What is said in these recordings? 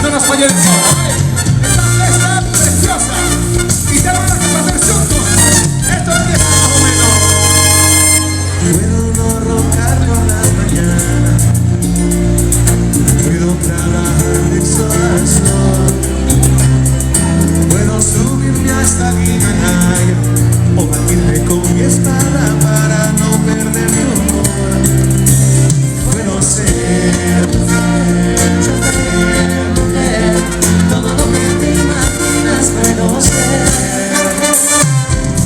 no nos falle el sol, ¿vale? Esta fiesta preciosa y te van a compartir juntos. Esto empieza más o menos. Puedo no roncar por las mañanas, puedo trabajar de sol a sol, puedo subirme hasta el Himalaya o batirme con mi espada para no perder tu amor. Puedo ser mujer, todo lo que te imaginas puedo ser.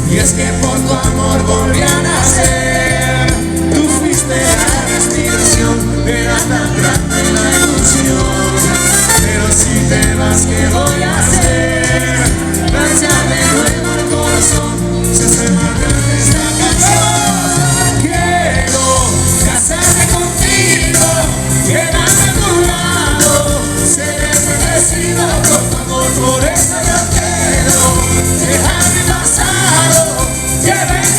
Y es que por tu amor volví a nacer. Tú fuiste la respiración, era tan grande la ilusión. Pero si te vas, ¿qué voy a hacer? Lanzar de nuevo el corazón, se hace más grande esta canción. Quiero casarme contigo, quedarme a tu lado, seré bendecido por tu amor, por eso yo quiero dejar mi pasado, que venga